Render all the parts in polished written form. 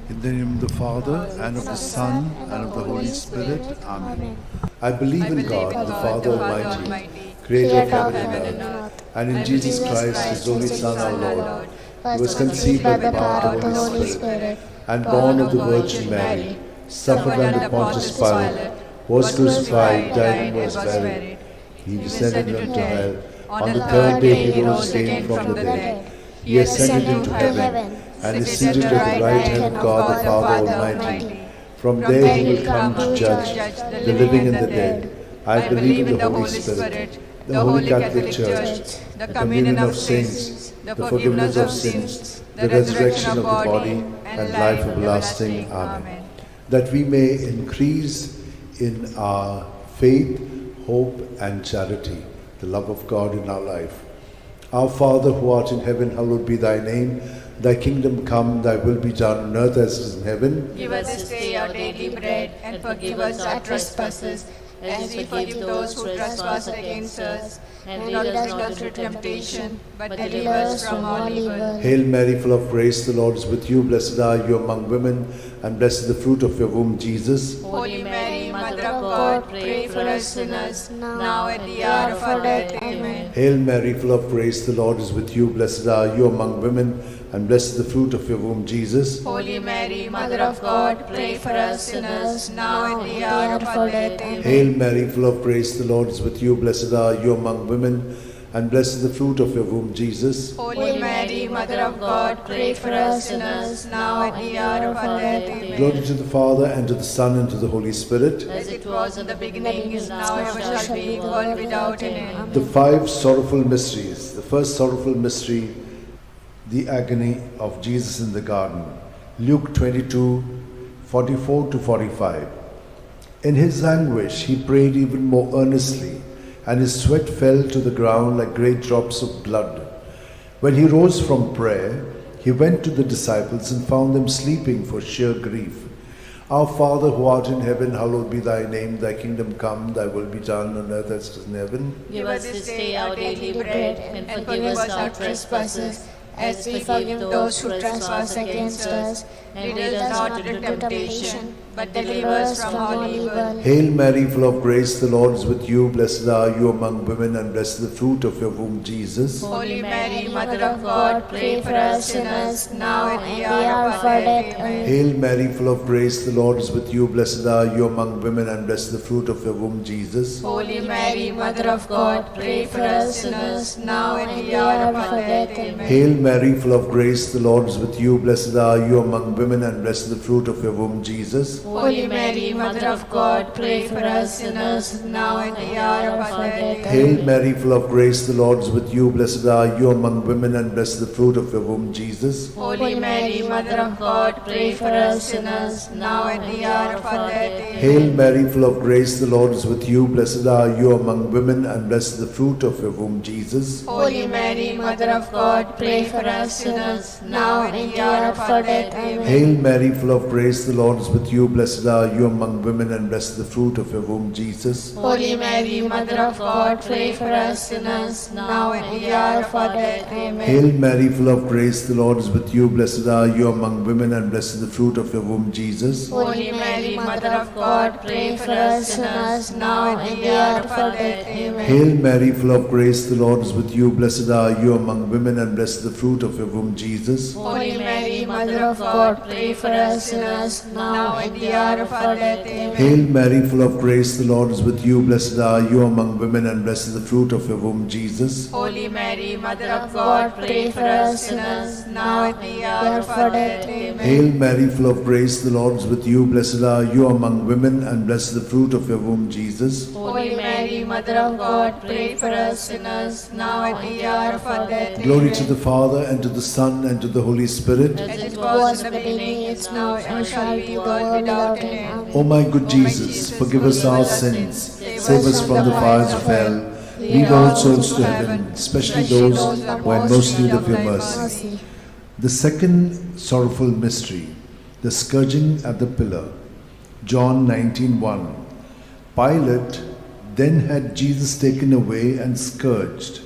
In the name of the Father, and of the Son, and of the Holy Spirit. Amen. I believe in God, the Father Almighty, creator of heaven and earth, and in Jesus Christ, his only Son, our Lord, who was conceived by the power of the Holy Spirit, and born of the Virgin Mary, suffered under Pontius Pilate, was crucified, died, and was buried. He descended into hell. On the third day he rose again from the dead. He ascended into heaven, and is seated at the right hand of God the Father Almighty. From there he will come to judge the living and the dead. I believe in the Holy Spirit, the Holy Catholic Church, the communion of saints, the forgiveness of sins, the resurrection of the body, and life everlasting. Amen. That we may increase in our faith, hope, and charity, the love of God in our life. Our Father who art in heaven, hallowed be thy name. Thy kingdom come, thy will be done on earth as it is in heaven. Give us this day our daily bread, and forgive us our trespasses, as we forgive those who trespass against us. And lead us not into temptation, but deliver us from all evil. Hail Mary, full of grace, the Lord is with you. Blessed are you among women, and blessed is the fruit of your womb, Jesus. Holy Mary, Mother of God, pray for us sinners, now and at the hour of our death. Amen. Hail Mary, full of grace, the Lord is with you. Blessed are you among women, and blessed is the fruit of your womb, Jesus. Holy Mary, Mother of God, pray for us sinners, now and at the hour of our death. Amen. Hail Mary, full of grace, the Lord is with you. Blessed are you among women, and blessed is the fruit of your womb, Jesus. Holy Mary, Mother of God, pray for us sinners, now and at the hour of our death. Amen. Glory to the Father, and to the Son, and to the Holy Spirit. As it was in the beginning, is now, and ever shall be, world without an end. The five sorrowful mysteries. The first sorrowful mystery, the agony of Jesus in the garden. Luke 22, 44 to 45. In his anguish, he prayed even more earnestly, and his sweat fell to the ground like great drops of blood. When he rose from prayer, he went to the disciples and found them sleeping for sheer grief. Our Father who art in heaven, hallowed be thy name. Thy kingdom come, thy will be done on earth as it is in heaven. Give us this day our daily bread, and forgive us our trespasses, as we forgive those who trespass against us. And lead us not into temptation, but deliver us from all evil. Hail Mary, full of grace, the Lord is with you. Blessed are you among women, and blessed is the fruit of your womb, Jesus. Holy Mary, Mother of God, pray for us sinners, now and at the hour of our death. Amen. Hail Mary, full of grace, the Lord is with you. Blessed are you among women, and blessed is the fruit of your womb, Jesus. Holy Mary, Mother of God, pray for us sinners, now and at the hour of our death. Amen. Hail Mary, full of grace, the Lord is with you. Blessed are you among women, and blessed is the fruit of your womb, Jesus. Holy Mary, Mother of God, pray for us sinners, now and at the hour of our death. Hail Mary, full of grace, the Lord is with you. Blessed are you among women, and blessed is the fruit of your womb, Jesus. Holy Mary, Mother of God, pray for us sinners, now and at the hour of our death. Hail Mary, full of grace, the Lord is with you. Blessed are you among women, and blessed is the fruit of your womb, Jesus. Holy Mary, Mother of God, pray for us sinners, now and at the hour of our death. Amen. Hail Mary, full of grace, the Lord is with you. Blessed are you among women, and blessed is the fruit of your womb, Jesus. Holy Mary, Mother of God, pray for us sinners, now and at the hour of our death. Amen. Hail Mary, full of grace, the Lord is with you. Blessed are you among women, and blessed is the fruit of your womb, Jesus. Holy Mary, Mother of God, pray for us sinners, now and at the hour of our death. Amen. Hail Mary, full of grace, the Lord is with you. Blessed are you among women, and blessed is the fruit of your womb, Jesus. Holy Mary, Mother of God, pray for us sinners, now and at the hour of our death. Amen. Hail Mary, full of grace, the Lord is with you. Blessed are you among women, and blessed is the fruit of your womb, Jesus. Holy Mary, Mother of God, pray for us sinners, now and at the hour of our death. Amen. Hail Mary, full of grace, the Lord is with you. Blessed are you among women, and blessed is the fruit of your womb, Jesus. Holy Mary, Mother of God, pray for us sinners, now and at the hour of our death. Glory to the Father, and to the Son, and to the Holy Spirit. As it was in the beginning, is now, and shall be, world without an end. O my good Jesus, forgive us our sins, save us from the fires of hell, lead all souls to heaven, especially those who are in most need of your mercy. The second sorrowful mystery, the scourging at the pillar. John 19:1. Pilate then had Jesus taken away and scourged.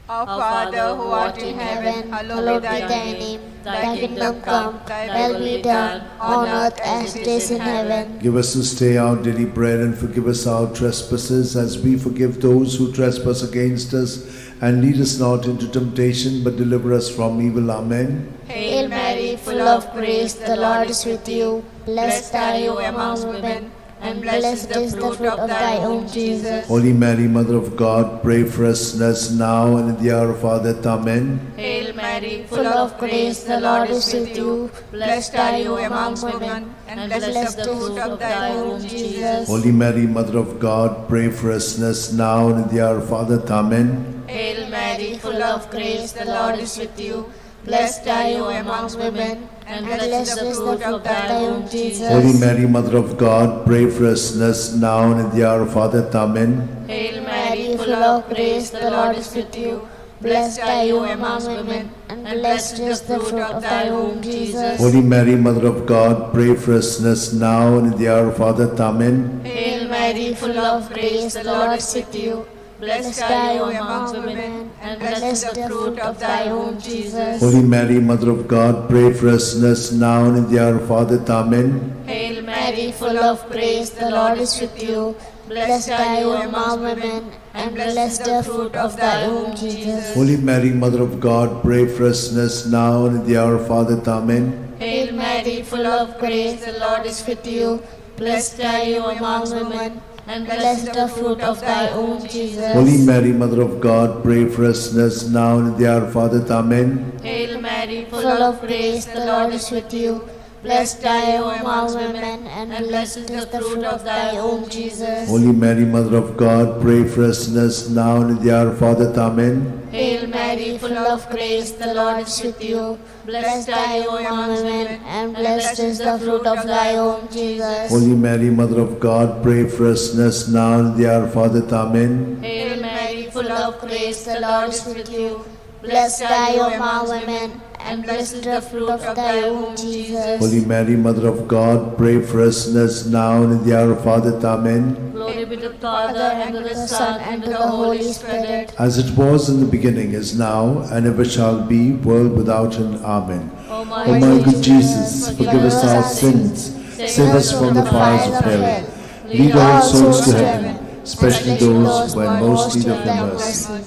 Our Father who art in heaven, hallowed be thy name. Thy kingdom come, thy will be done, on earth as it is in heaven. Give us this day our daily bread, and forgive us our trespasses as we forgive those who trespass against us. And lead us not into temptation, but deliver us from evil. Amen. Hail Mary, full of grace, the Lord is with you. Blessed are you among women, and blessed is the fruit of thy womb, Jesus. Holy Mary, Mother of God, pray for us sinners now and in the hour of our death. Amen. Hail Mary, full of grace, the Lord is with you. Blessed are you among women, and blessed is the fruit of thy womb, Jesus. Holy Mary, Mother of God, pray for us sinners now and in the hour of our death. Amen. Hail Mary, full of grace, the Lord is with you. Blessed are you among women, and blessed is the fruit of thy womb, Jesus. Holy Mary, Mother of God, pray for us sinners now and in the hour of our death. Amen. Hail Mary, full of grace, the Lord is with you. Blessed are you among women, and blessed is the fruit of thy womb, Jesus. Holy Mary, Mother of God, pray for us sinners now and in the hour of our death. Amen. Hail Mary, full of grace, the Lord is with you. Blessed are you among women, and blessed is the fruit of thy womb, Jesus. Holy Mary, Mother of God, pray for us sinners now and in the hour of our death. Amen. Hail Mary, full of grace, the Lord is with you. Blessed are you among women, and blessed is the fruit of thy womb, Jesus. Holy Mary, Mother of God, pray for us sinners now and in the hour of our death. Amen. Hail Mary, full of grace, the Lord is with you. Blessed are you among women, and blessed is the fruit of thy womb, Jesus. Holy Mary, Mother of God, pray for us sinners now and in the hour of our death. Amen. Hail Mary, full of grace, the Lord is with you. Blessed are you among women, and blessed is the fruit of thy womb, Jesus. Holy Mary, Mother of God, pray for us sinners now and in the hour of our death. Amen. Hail Mary, full of grace, the Lord is with you. Blessed are you among women, and blessed is the fruit of thy womb, Jesus. Holy Mary, Mother of God, pray for us sinners now and in the hour of our death. Amen. Hail Mary, full of grace, the Lord is with you. Blessed are you among women, and blessed is the fruit of thy womb, Jesus. Holy Mary, Mother of God, pray for us sinners now and in the hour of our death. Amen. Glory be to the Father, and to the Son, and to the Holy Spirit. As it was in the beginning, is now, and ever shall be, world without end. Amen. O O my good Jesus, forgive us our sins, save us from the fires of hell, lead all souls to heaven, especially those who are in most need of your mercy.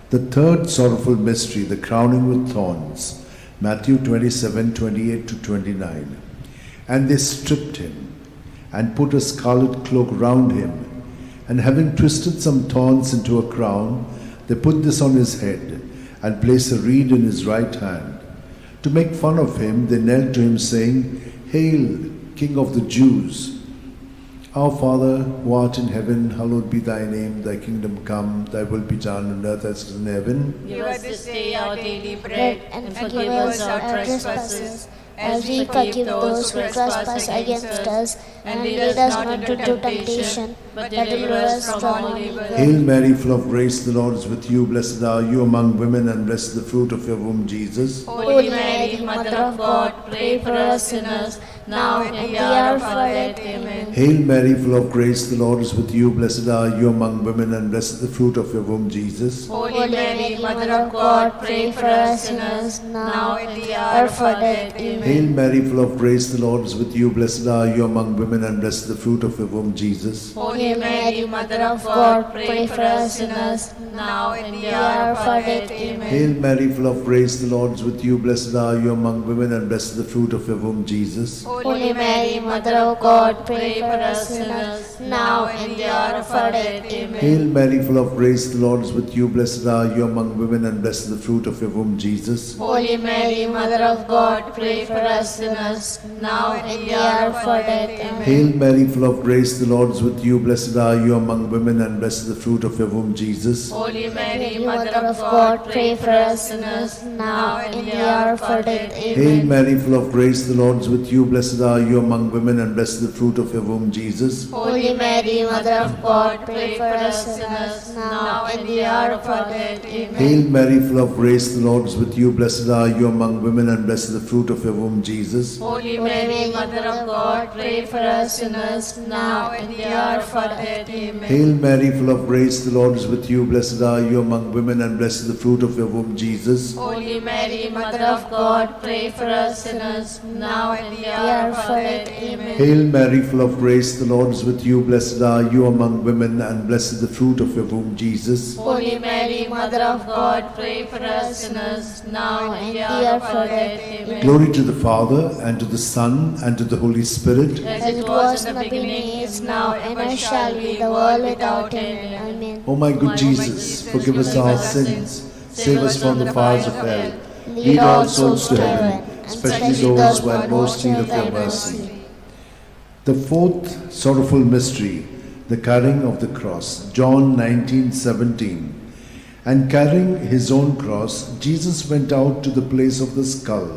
The third sorrowful mystery, the crowning with thorns. Matthew 27:28-29. And they stripped him, and put a scarlet cloak round him, and having twisted some thorns into a crown, they put this on his head, and placed a reed in his right hand. To make fun of him, they knelt to him, saying, Hail, King of the Jews! Our Father, who art in heaven, hallowed be thy name. Thy kingdom come, thy will be done on earth as it is in heaven. Give us this day our daily bread, and forgive us our trespasses, as we forgive those who trespass against us. And lead us not into temptation, but deliver us from evil. Hail Mary, full of grace, the Lord is with you. Blessed are you among women, and blessed is the fruit of your womb, Jesus. Holy Mary, Mother of God, pray for us sinners, now and in the hour of our death. Amen. Hail Mary, full of grace, the Lord is with you. Blessed are you among women, and blessed is the fruit of your womb, Jesus. Holy Mary, Mother of God, pray for us sinners, now and in the hour of our death. Amen. Hail Mary, full of grace, the Lord is with you. Blessed are you among women, and blessed is the fruit of your womb, Jesus. Holy Mary, Mother of God, pray for us sinners, now and in the hour of our death. Amen. Hail Mary, full of grace, the Lord is with you. Blessed are you among women, and blessed is the fruit of your womb, Jesus. Holy Mary, Mother of God, pray for us sinners, now and in the hour of our death. Amen. Hail Mary, full of grace, the Lord is with you. Blessed are you among women, and blessed is the fruit of your womb, Jesus. Holy Mary, Mother of God, pray for us sinners, now and in the hour of our death. Amen. Hail Mary, full of grace, the Lord is with you. Blessed are you among women, and blessed is the fruit of your womb, Jesus. Holy Mary, Mother of God, pray for us sinners, now and in the hour of our death. Hail Amen. Mary, full of grace, the Lord is with you. Blessed blessed are you among women, and blessed is the fruit of your womb, Jesus. Holy Mary, Mother of God, pray for us sinners, now and the hour of our death. Amen. Hail Mary, full of grace, the Lord is with you. Blessed are you among women, and blessed is the fruit of your womb, Jesus. Holy Mary, Mother of God, pray for us sinners, now and the hour of our death. Amen. Hail Mary, full of grace, the Lord is with you. Blessed are you among women, and blessed is the fruit of your womb, Jesus. Holy Mary, Mother of God, pray for us sinners, now and the hour of our death. Amen. Hail Mary, full of grace, the Lord is with you. Blessed are you among women, and blessed is the fruit of your womb, Jesus. Holy Mary, Mother of God, pray for us sinners, now and the hour of our death. Amen. Glory to the Father, and to the Son, and to the Holy Spirit. As it was in the beginning, is now, and ever shall be, the world without end. Amen. O my good Jesus, forgive us our sins, save us from the fires of hell, lead all souls to heaven, especially those who have most need of your mercy. The fourth sorrowful mystery, the carrying of the cross. John 19:17. And carrying his own cross, Jesus went out to the place of the skull,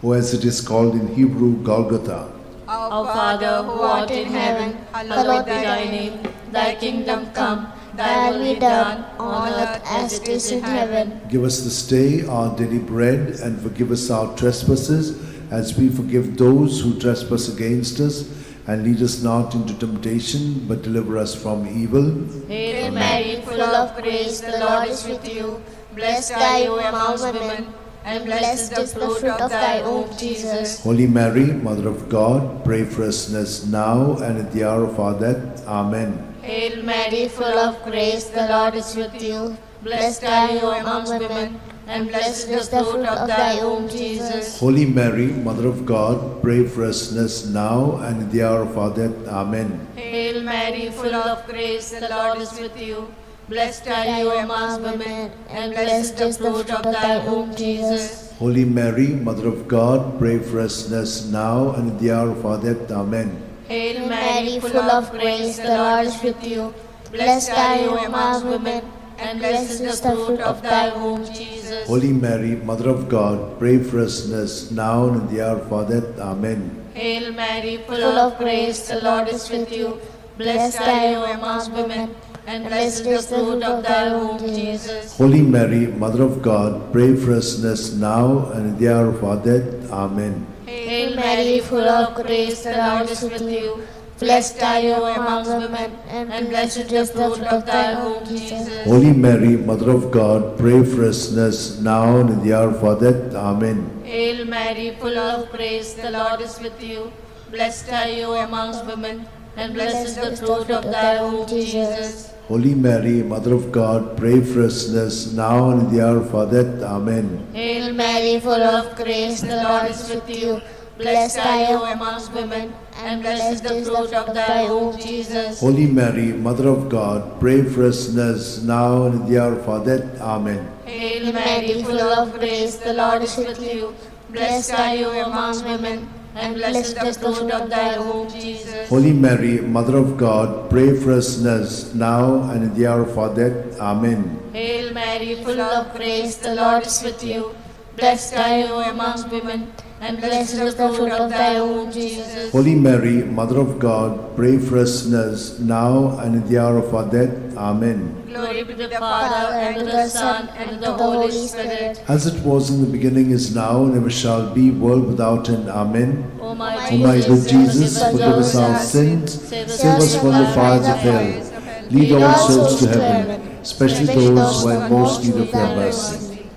or as it is called in Hebrew, Golgotha. Our Father, who art in heaven, hallowed be thy name. Thy kingdom come, thy will be done, on earth as it is in heaven. Give us this day our daily bread, and forgive us our trespasses, as we forgive those who trespass against us. And lead us not into temptation, but deliver us from evil. Hail Mary, full of grace, the Lord is with you. Blessed are you among women, and blessed is the fruit of thy womb, Jesus. Holy Mary, Mother of God, pray for us sinners now and at the hour of our death. Amen. Hail Mary, full of grace, the Lord is with you. Blessed are you among women, and blessed is the fruit of thy womb, Jesus. Holy Mary, Mother of God, pray for us sinners now and at the hour of our death. Amen. Hail Mary, full of grace, the Lord is with you. Blessed are you among women, and blessed is the fruit of thy womb, Jesus. Holy Mary, Mother of God, pray for us sinners now and at the hour of our death. Amen. Hail Mary, full of grace, the Lord is with you. Blessed are you among women, and blessed is the fruit of thy womb, Jesus. Holy Mary, Mother of God, pray for us sinners now and at the hour of our death. Amen. Hail Mary, full of grace, the Lord is with you. Blessed are you among women, and blessed is the fruit of thy womb, Jesus. Holy Mary, Mother of God, pray for us sinners now and at the hour of our death. Amen. Hail Mary, full of grace, the Lord is with you. Blessed are you among women, and blessed is the fruit of thy womb, Jesus. Holy Mary, Mother of God, pray for us sinners now and at the hour of our death. Amen. Hail Mary, full of grace, the Lord is with you. Blessed are you among women, and blessed is the fruit of thy womb, Jesus. Holy Mary, Mother of God, pray for us sinners now and at the hour of our death. Amen. Hail Mary, full of grace, the Lord is with you. Blessed are you among women, and blessed is the fruit of thy womb, Jesus. Holy Mary, Mother of God, pray for us sinners now and at the hour of our death. Amen. Hail Mary, full of grace, the Lord is with you. Blessed are you among women, and blessed is the fruit of thy womb, Jesus. Holy Mary, Mother of God, pray for us sinners now and at the hour of our death. Amen. Hail Mary, full of grace, the Lord is with you. Blessed are you among women, and blessed is the fruit of thy womb, Jesus. Holy Mary, Mother of God, pray for us sinners now and at the hour of our death. Amen. Glory be to the Father, and to the Son, and to the Holy Spirit. As it was in the beginning, is now, and ever shall be, world without end. Amen. O my O my good Jesus, forgive us our sins, save us from the fires of hell, lead all souls to heaven, especially those who have most need of your mercy.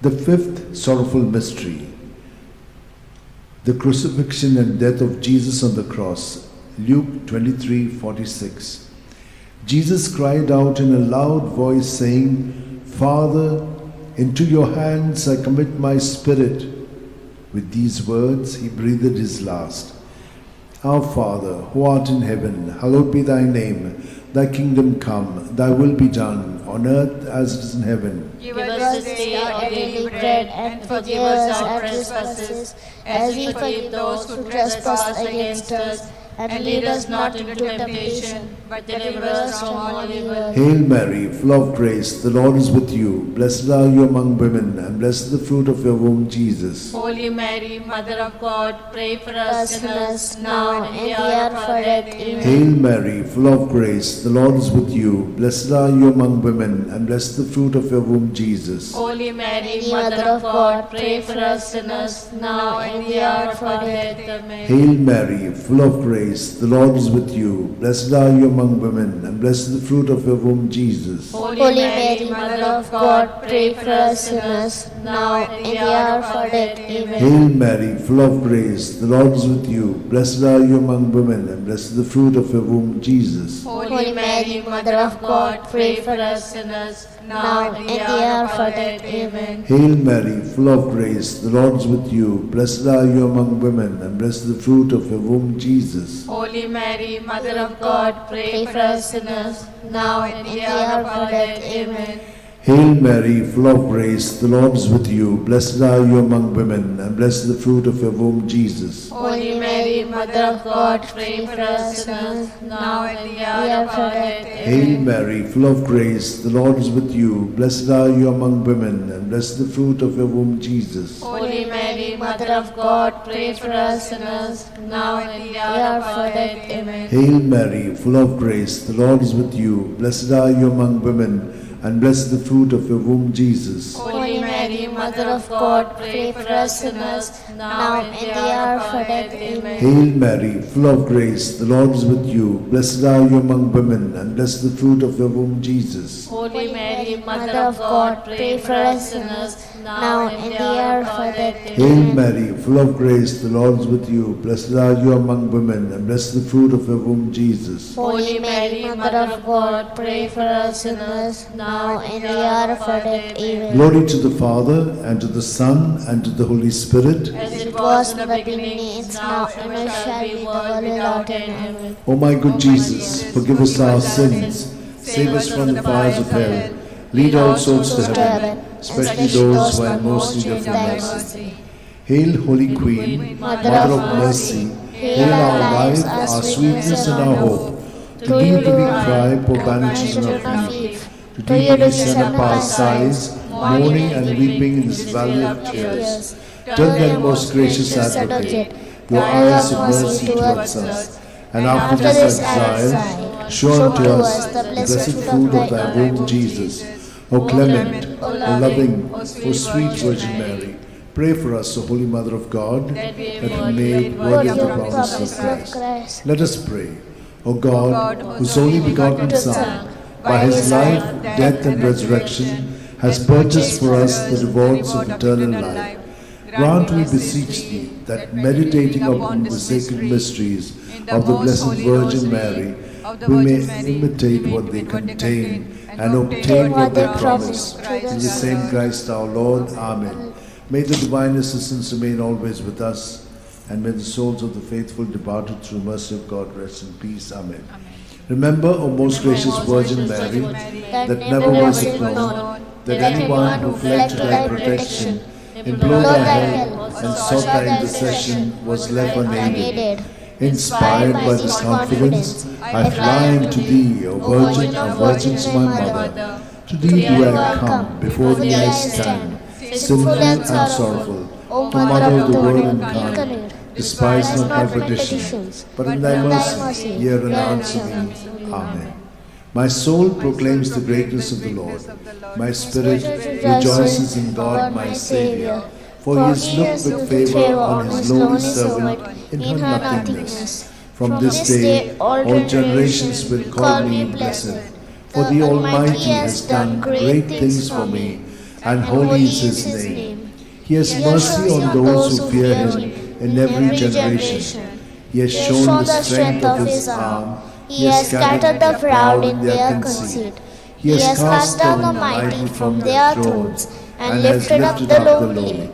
The fifth sorrowful mystery, the crucifixion and death of Jesus on the cross. Luke 23:46. Jesus cried out in a loud voice, saying, Father, into your hands I commit my spirit. With these words he breathed his last. Our Father, who art in heaven, hallowed be thy name. Thy kingdom come, thy will be done, on earth as it is in heaven. Give us this day our daily bread, and forgive us our trespasses, as we forgive those who trespass against us. and lead us not into temptation, but deliver us from all evil. Hail Mary, full of grace, the Lord is with you. Blessed are you among women, and blessed is the fruit of your womb, Jesus. Holy Mary, Mother of God, pray for us sinners, now and in in the the hour hour of of our our death. death. Amen. Hail Mary, full of grace, the Lord is with you. Blessed are you among women, and blessed is the fruit of your womb, Jesus. Holy Mary, Mother Mother of of God, pray for us sinners, now and in the hour of our death. Amen. Hail Mary, full of grace, the Lord is with you. Blessed are you among women, and blessed is the fruit of your womb, Jesus. Holy Holy Mary, Mary, Mother of God, pray for us sinners, now and in the hour of our death. Amen. Hail Mary, full of grace, the Lord is with you. Blessed are you among women, and blessed is the fruit of your womb, Jesus. Holy Mary, Mother of God, pray for us sinners, now and in the hour of our death. Amen. Hail Mary, full of grace, the Lord is with you. Blessed are you among women, and blessed is the fruit of your womb, Jesus. Holy Mary, Mother of God, pray for us sinners, now and in the hour of our death. Amen. Hail Mary, full of grace, the Lord is with you. Blessed are you among women, and blessed is the fruit of your womb, Jesus. Holy Mary, Mother of God, pray for us sinners, now and in the hour of our death. Hail Mary, full of grace, the Lord is with you. Blessed are you among women, and blessed is the fruit of your womb, Jesus. Holy Mary, Mother of God, pray for us sinners, now and in the hour of our death. Amen. Hail Mary, full of grace, the Lord is with you. Blessed are you among women, and blessed is the fruit of your womb, Jesus. Holy Mary, Mother of God, pray for us sinners, now and in the hour of our death. Amen. Hail Mary, full of grace, the Lord is with you. Blessed are you among women, and blessed is the fruit of your womb, Jesus. Holy Mary, Mother of God, pray for us sinners, now and in the hour of our death. Hail Amen. Mary, full of grace, the Lord is with you. Blessed are you among women, and blessed is the fruit of your womb, Jesus. Holy Mary, Mother of God, pray for us sinners, now and in the hour of our death. Amen. Glory to the Father, and to the Son, and to the Holy Spirit. As it was in the beginning, is now, and ever shall be, world without end. Amen. O my good Jesus, forgive us our sins, save us from the fires of hell, lead all souls to heaven, especially those who are in most need of your mercy. Hail, Holy Queen, Mother of mercy, hail our life, our sweetness, and our hope. To thee do we cry, poor banished children of Eve. To thee do we send up our sighs, mourning and weeping in this valley of tears. Turn then, most gracious Advocate, your eyes of mercy towards us, and after this exile, show unto us the blessed fruit of thy womb, Jesus. O clement, O loving, O sweet Virgin Mary, pray for us, O Holy Mother of God, that we may be made worthy of the promise of Christ. Let us pray. O God, whose only begotten Son, by his life, death, and resurrection, has purchased for us the rewards of eternal life, grant, we beseech thee, that meditating upon the sacred mysteries of the Blessed Virgin Mary, we may imitate what they contain and obtain what they promise. In the same Christ our Lord. Amen. May the divine assistance remain always with us, and may the souls of the faithful departed through mercy of God rest in peace. Amen. Remember, O most gracious Virgin Mary, that never was it known that anyone who fled to thy protection, implored thy help, and sought thy intercession was left unaided. Inspired by this confidence, I fly unto thee, O Virgin of Virgins, my Mother. To thee do I come, before thee I stand, sinful and sorrowful. O Mother of the Word incarnate, despise not my petitions, but in thy mercy hear and answer me. Amen. My soul proclaims the greatness of the Lord. My spirit rejoices in God my Saviour, for he has looked with favour on his lowly servant in her nothingness. From this day all generations will call me blessed, for the Almighty has done great things for me, and holy is his name. He has mercy on those who fear him in every generation. He has shown the strength of his arm. He has scattered the proud in their conceit. He has cast down the mighty from their thrones, and lifted up the lowly.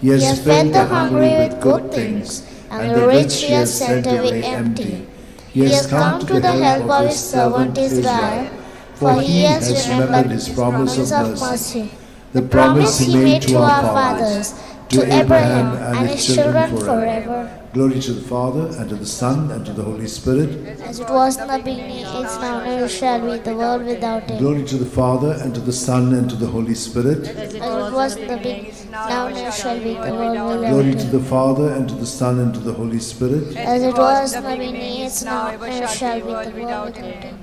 He has fed the hungry with good things, and the rich he has sent away empty. He has come to the help of his servant Israel, for he has remembered his promise of mercy, the promise he made to our fathers, to Abraham and his children forever. Glory to the Father, and to the Son, and to the Holy Spirit. As it was in the beginning, is now, and ever shall be, the world without end. Glory to the Father, and to the Son, and to the Holy Spirit. As it was in the beginning, now, and ever shall be, the world without Glory end. to the Father, and to the Son, and to the Holy Spirit. As it was in the beginning, is now, and ever shall be, the world without end.